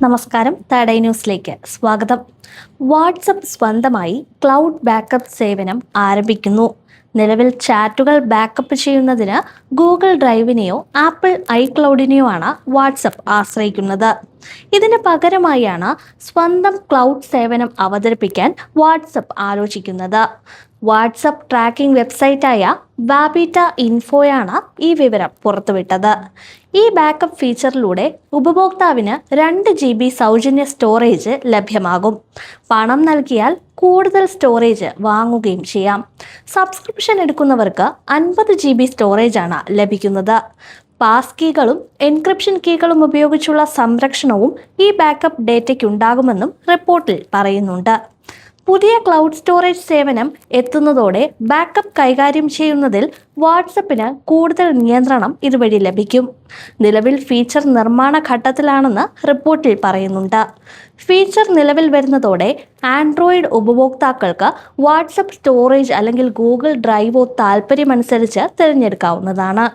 നമസ്കാരം, third eye ന്യൂസിലേക്ക് സ്വാഗതം. വാട്സപ്പ് സ്വന്തമായി ക്ലൗഡ് ബാക്കപ്പ് സേവനം ആരംഭിക്കുന്നു. നിലവിൽ ചാറ്റുകൾ ബാക്കപ്പ് ചെയ്യുന്നതിന് ഗൂഗിൾ ഡ്രൈവിനെയോ ആപ്പിൾ ഐക്ലൗഡിനെയോ ആണ് വാട്സപ്പ് ആശ്രയിക്കുന്നത്. ഇതിന് പകരമായാണ് സ്വന്തം ക്ലൗഡ് സേവനം അവതരിപ്പിക്കാൻ വാട്സപ്പ് ആലോചിക്കുന്നത്. വാട്സപ്പ് ട്രാക്കിംഗ് വെബ്സൈറ്റായ വാബീറ്റ ഇൻഫോയാണ് ഈ വിവരം പുറത്തുവിട്ടത്. ഈ ബാക്കപ്പ് ഫീച്ചറിലൂടെ ഉപഭോക്താവിന് 2 GB സൗജന്യ സ്റ്റോറേജ് ലഭ്യമാകും. പണം നൽകിയാൽ കൂടുതൽ സ്റ്റോറേജ് വാങ്ങുകയും ചെയ്യാം. സബ്സ്ക്രിപ്ഷൻ എടുക്കുന്നവർക്ക് 50 GB സ്റ്റോറേജാണ് ലഭിക്കുന്നത്. പാസ് കീകളും എൻക്രിപ്ഷൻ കീകളും ഉപയോഗിച്ചുള്ള സംരക്ഷണവും ഈ ബാക്കപ്പ് ഡേറ്റയ്ക്കുണ്ടാകുമെന്നും റിപ്പോർട്ടിൽ പറയുന്നുണ്ട്. പുതിയ ക്ലൗഡ് സ്റ്റോറേജ് സേവനം എത്തുന്നതോടെ ബാക്കപ്പ് കൈകാര്യം ചെയ്യുന്നതിൽ വാട്സപ്പിന് കൂടുതൽ നിയന്ത്രണം ഇതുവഴി ലഭിക്കും. നിലവിൽ ഫീച്ചർ നിർമ്മാണ ഘട്ടത്തിലാണെന്ന് റിപ്പോർട്ടിൽ പറയുന്നുണ്ട്. ഫീച്ചർ നിലവിൽ വരുന്നതോടെ ആൻഡ്രോയിഡ് ഉപഭോക്താക്കൾക്ക് വാട്സപ്പ് സ്റ്റോറേജ് അല്ലെങ്കിൽ ഗൂഗിൾ ഡ്രൈവോ താൽപ്പര്യമനുസരിച്ച് തിരഞ്ഞെടുക്കാവുന്നതാണ്.